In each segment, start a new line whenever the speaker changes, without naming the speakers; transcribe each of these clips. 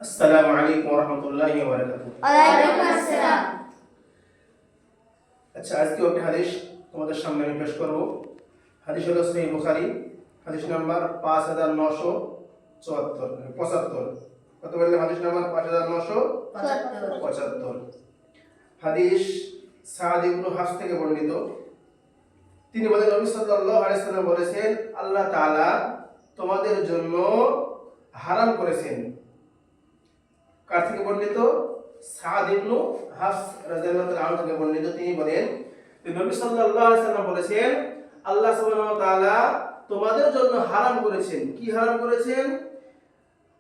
আসসালামু আলাইকুম ওয়া রাহমাতুল্লাহি ওয়া বারাকাতুহু।
ওয়ালাইকুম আসসালাম।
আচ্ছা, আজকে একটা হাদিস তোমাদের সামনে আমি পেশ করব। হাদিস হলো সহিহ বুখারী, হাদিস নাম্বার 5974 কত বললাম? হাদিস নাম্বার 5975। হাদিস সাদ ইবনে হাফস থেকে বর্ণিত। তিনি বলেন, নবী সাল্লাল্লাহু আলাইহি সাল্লাম বলেছেন, আল্লাহ তাআলা তোমাদের জন্য হারাম করেছেন। কার থেকে বর্ণিত? সাদ ইবনে হাফস রাদিয়াল্লাহু তাআলা আনহু থেকে বর্ণিত। তিনি বলেন যে নবী সাল্লাল্লাহু আলাইহি সাল্লাম বলেছেন, আল্লাহ সুবহানাহু ওয়া তাআলা তোমাদের জন্য হারাম করেছেন। কি হারাম করেছেন?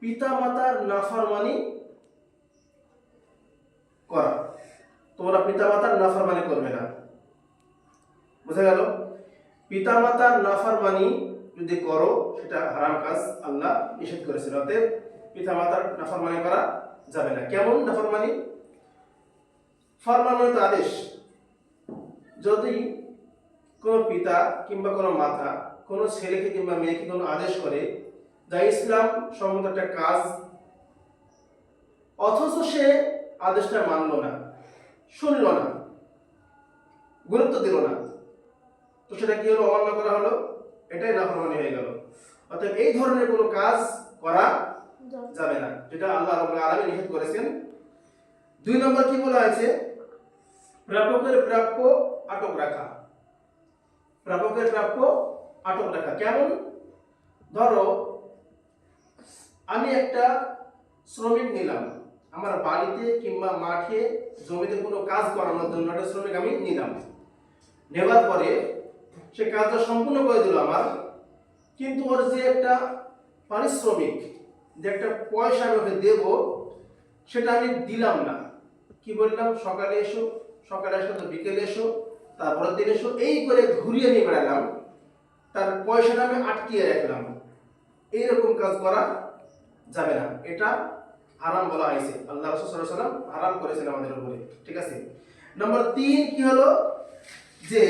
পিতামাতার নাফরমানি করা। তোমরা পিতামাতার নাফরমানি করবে না। বুঝা গেল? পিতামাতার নাফরমানি যদি করো সেটা হারাম কাজ, আল্লাহ নিষেধ করেছেন। অতএব পিতামাতার নাফরমানি করা যাবে না। কেমন নাফরমানি? ফরমান তো আদেশ। যদি কোনো পিতা কিংবা কোনো মাতা কোনো ছেলেকে কিংবা মেয়েকে কোনো আদেশ করে যা ইসলাম সম্মত একটা কাজ, অথচ সে আদেশটা মানল না, শুনল না, গুরুত্ব দিল না, তো সেটা কি হলো? অমান্য করা হলো, এটাই নাফরমানি হয়ে গেল। অতএব এই ধরনের কোনো কাজ করা যাবে না, যেটা আল্লাহ রাব্বুল আলামিন নিষেধ করেছেন। 2 নম্বর কি বলা আছে? প্রাপকের প্রাপ্য আটক রাখা। প্রাপকের প্রাপ্য আটক রাখা কেমন? ধরো আমি একটা শ্রমিক নিলাম, আমার বাড়িতে কিংবা মাঠে জমিতে কোনো কাজ করানোর জন্য একটা শ্রমিক আমি নিলাম। নেওয়ার পরে সে কাজটা সম্পূর্ণ করে দিল আমার, কিন্তু ওর যে একটা পারিশ্রমিক, যে একটা পয়সা আমি ওকে দেব, সেটা আমি দিলাম না। কি বললাম? সকালে এসো, সকালে আসলে তো বিকেলে এসো, তারপরের দিন এসো, এই করে ঘুরিয়ে নিয়ে বেড়ালাম, তার পয়সাটা আমি আটকিয়ে রাখলাম। এইরকম কাজ করা যাবে না, এটা হারাম বলা হয়েছে। আল্লাহ রাসূল সাল্লাল্লাহু আলাইহি ওয়াসাল্লাম হারাম করেছেন আমাদের উপরে। ঠিক আছে? নাম্বার 3 কি হলো? যে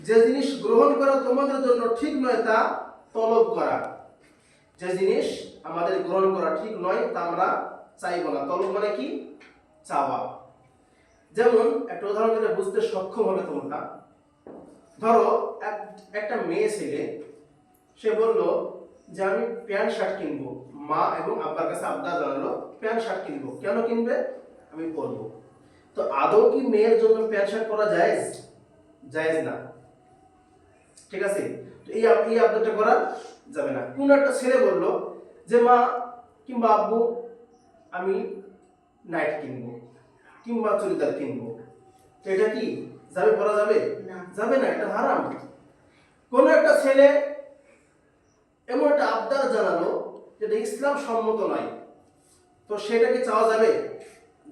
যে জিনিস গ্রহণ করা তোমাদের জন্য ঠিক নয় তা তলব করা। যে জিনিস আমাদের গ্রহণ করা ঠিক নয় তা আমরা চাইব না। তলব মানে কি? চাওয়া। যেমন একটা উদাহরণ দিলে বুঝতে সক্ষম হবে তোমরা। ধরো একটা মেয়ে ছেলে, সে বলল যে আমি প্যান্ট শার্ট কিনবো। মা এবং আব্বার কাছে আবদার জানালো প্যান্ট শার্ট কিনবো। কেন কিনবে? আমি পরবো। তো আদৌ কি মেয়ের জন্য প্যান্ট শার্ট পরা জায়েজ? জায়েজ না। ঠিক আছে? তো এই আবদারটা করা যাবে না। কোন একটা ছেলে বলল যে মা কিংবা আব্বু আমি নাইট কিনবো কিংবা চুড়িদার কিনবো, তো এটা কি যাবে? পরা যাবে? যাবে না, এটা হারাম। কোন একটা ছেলে এমন একটা আবদার জানালো যেটা ইসলাম সম্মত নয়, তো সেটা কি চাওয়া যাবে?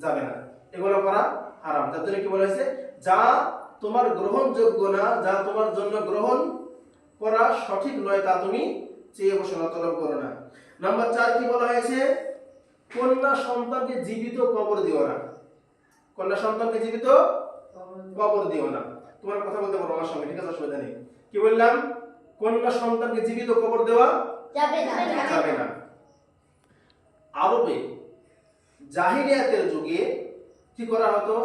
যাবে না, এগুলো করা হারাম। তার জন্য কি বলা হয়েছে? যা তোমার গ্রহণযোগ্য না, যা তোমার জন্য গ্রহণ করা সঠিক নয়, তা তুমি চেয়ে বসো না, তলব করো না। নাম্বার 4 কি বলা হয়েছে? কন্যা সন্তানকে জীবিত কবর দিও না। কন্যা সন্তানকে জীবিত কবর দিও না। তোমার কথা বলতে পারো আমার সঙ্গে, ঠিক আছে? অসুবিধা নেই। কি বললাম? কন্যা সন্তানকে জীবিত কবর দেওয়া যাবে না। আরবে জাহিলিয়াতের যুগে কি করা হতো?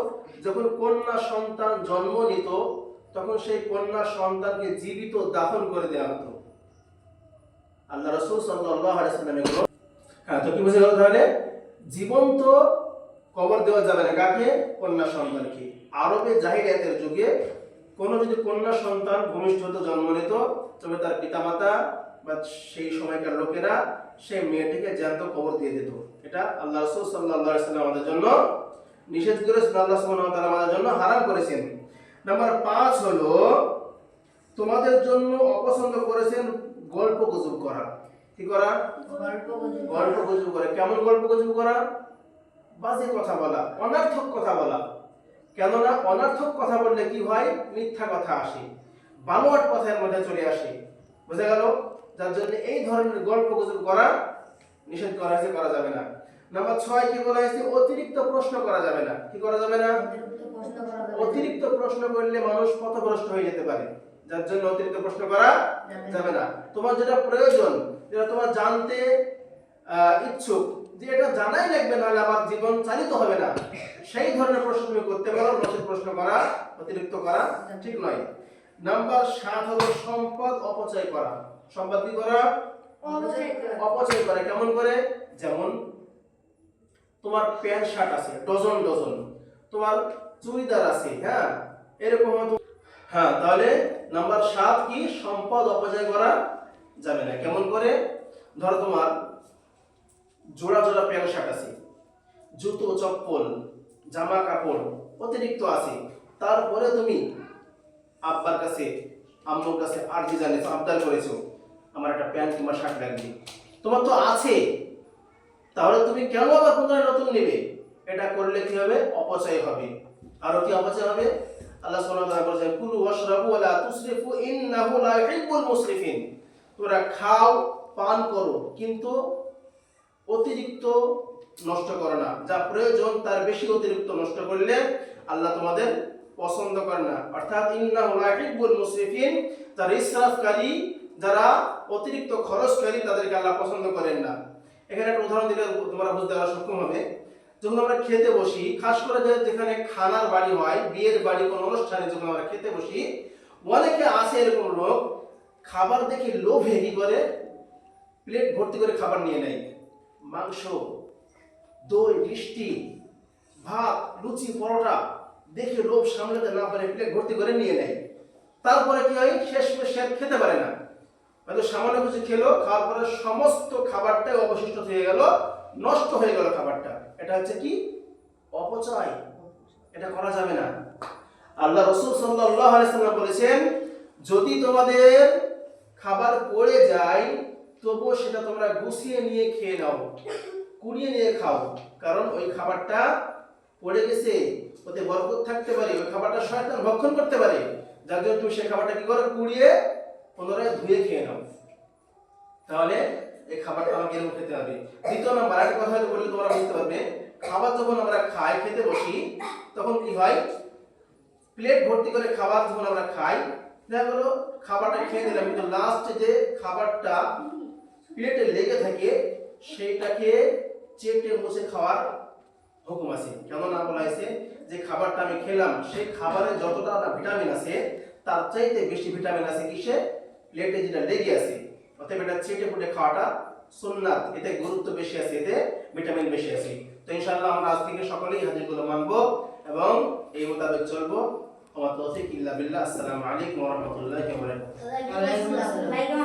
যখন কন্যা সন্তান জন্ম নিত, তখন সেই কন্যা সন্তানকে জীবিত দাফন করে দেওয়া হতো। আল্লাহ রাসূল সাল্লাল্লাহু আলাইহি ওয়াসাল্লাম এগুলো, তো কি বুঝে গেল তাহলে? জীবন্ত কবর দেওয়া যাবে না। কাকে? কন্যা সন্তানকে। আরবে জাহিলিয়াতের যুগে কোনো যদি কন্যা সন্তান ভূমিষ্ঠ জন্ম নিত, তবে তার পিতামাতা বা সেই সময়কার লোকেরা সেই মেয়েটিকে জ্যান্ত কবর দিয়ে দিত। এটা আল্লাহ রাসূল সাল্লাল্লাহু আলাইহি ওয়াসাল্লাম আমাদের জন্য নিষেধ করেছেন, আল্লাহ সুবহানাহু ওয়া তাআলা আমাদের জন্য হারাম করেছেন। নাম্বার 5 হলো তোমাদের জন্য অপছন্দ করেছেন গল্প গুজব করা। কি করা? গল্প গুজব করা। কেমন গল্প গুজব করা? বাজে কথা বলা, অনর্থক কথা বলা। কেননা অনর্থক কথা বললে কি হয়? মিথ্যা কথা আসে, বানোয়াট কথার মধ্যে চলে আসে। বুঝা গেল? যার জন্য এই ধরনের গল্প গুজব করা নিষেধ করা হয়েছে, করা যাবে না। নাম্বার 6 কি বলা হয়েছে? অতিরিক্ত প্রশ্ন করা যাবে না। কি করা যাবে না? অতিরিক্ত প্রশ্ন করলে মানুষ পথভ্রষ্ট হয়ে যেতে পারে, যার জন্য অতিরিক্ত প্রশ্ন করা যাবে না। তোমার যেটা প্রয়োজন, যেটা তোমার জানতে ইচ্ছুক, যে এটা জানাই লাগবে, নাহলে আমার জীবন চালিত হবে না, সেই ধরনের প্রশ্ন তুমি করতে পারো। নতুন প্রশ্ন করা, অতিরিক্ত করা ঠিক নয়। নাম্বার 7 হলো সম্পদ অপচয় করা। সম্পদ কি করা? অপচয় করা। কেমন করে? যেমন তোমার প্যান্ট শার্ট আছে ডজন ডজন, তোমার চুড়িদার আছে, হ্যাঁ, এরকম হ্যাঁ, তাহলে নাম্বার 7 কি? সম্পদ অপচয় করা যাবে না। কেমন করে? ধরো তোমার জোড়া জোড়া প্যান্ট শার্ট আছে, জুতো চপ্পল জামা কাপড় অতিরিক্ত আছে, তারপরে তুমি আব্বার কাছে আম্মুর কাছে আরজি জানিয়েছো, আবদার করেছো আমার একটা প্যান্ট কিংবা শার্ট লাগবে, তোমার তো আছে, তাহলে তুমি কেন আবার পুনরায় নতুন নেবে? এটা করলে কি হবে? অপচয় হবে। আর কি অপচয় হবে? আল্লাহ সুবহানাহু ওয়া তাআলা বলেছেন কুলু ওয়াশরাবু ওয়া লা তুসরিফু ইন্নাহু লা ইউহিব্বুল মুসরিফিন। তোমরা খাও পান করো কিন্তু অতিরিক্ত নষ্ট করো না, যা প্রয়োজন তার বেশি অতিরিক্ত নষ্ট করলে আল্লাহ তোমাদের পছন্দ করে না। অর্থাৎ ইন্নাহু লা ইউহিব্বুল মুসরিফিন, যারা ইসরাফকারী, যারা অতিরিক্ত খরচকারী, তাদেরকে আল্লাহ পছন্দ করেন না। এখানে একটা উদাহরণ দিলে তোমরা বুঝতে সক্ষম হবে। যখন আমরা খেতে বসি, খাস করে যেখানে খানার বাড়ি হয়, বিয়ের বাড়ি, কোনো অনুষ্ঠানে যখন আমরা খেতে বসি, অনেকে আছে এরকম লোক, খাবার দেখে লোভে কি করে প্লেট ভর্তি করে খাবার নিয়ে নেয়। মাংস, দই, মিষ্টি, ভাত, লুচি, পরোটা দেখে লোভ সামলাতে না পারে প্লেট ভর্তি করে নিয়ে নেয়। তারপরে কি হয়? শেষ খেতে পারে না, হয়তো সামান্য কিছু খেলো, খাওয়ার পরে সমস্ত খাবারটাই অবশিষ্ট হয়ে গেল, নষ্ট হয়ে গেল খাবারটা। এটা হচ্ছে কি? অপচয়। এটা করা যাবে না। আল্লাহ রাসূল সাল্লাল্লাহু আলাইহি ওয়াসাল্লাম বলেছেন, যদি তোমাদের খাবার পড়ে যায় তবুও সেটা তোমরা গুছিয়ে নিয়ে খেয়ে নাও, কুড়িয়ে নিয়ে খাও, কারণ ওই খাবারটা পড়ে গেছে, ওতে বরকত থাকতে পারে, ওই খাবারটা শয়তান ভক্ষণ করতে পারে, যার জন্য তুমি সেই খাবারটা কি করো? কুড়িয়ে পুনরায় ধুয়ে খেয়ে নাও। তাহলে এই খাবারটা আমাকে এরকম খেতে হবে। দ্বিতীয় নাম্বার একটা কথা বললে তোমরা বুঝতে পারবে, খাবার যখন আমরা খাই, খেতে বসি, তখন কি হয়? প্লেট ভর্তি করে খাবার যখন আমরা খাই, দেখা গেলো খাবারটা খেয়ে নিলাম, কিন্তু লাস্টে যে খাবারটা প্লেটে লেগে থাকে সেইটাকে চেটে মুছে খাওয়ার হুকুম আছে। কেন না বলা হয়েছে যে খাবারটা আমি খেলাম, সেই খাবারে যতটা ভিটামিন আছে তার চাইতে বেশি ভিটামিন আছে কিসে? প্লেটে যেটা লেগে আছে। অতএব এটা চেটে পুটে খাওয়াটা সুন্নাত, এতে গুরুত্ব বেশি আছে, এতে ভিটামিন বেশি আছে। তো ইনশাআল্লাহ আমরা আজ থেকে সকলেই হাদিসগুলো মানবো এবং এই মোতাবেক চলবো। ওয়া তাওফিক ইল্লা বিল্লাহ। আসসালামু আলাইকুম ওয়া রাহমাতুল্লাহি ওয়া বারাকাতুহু।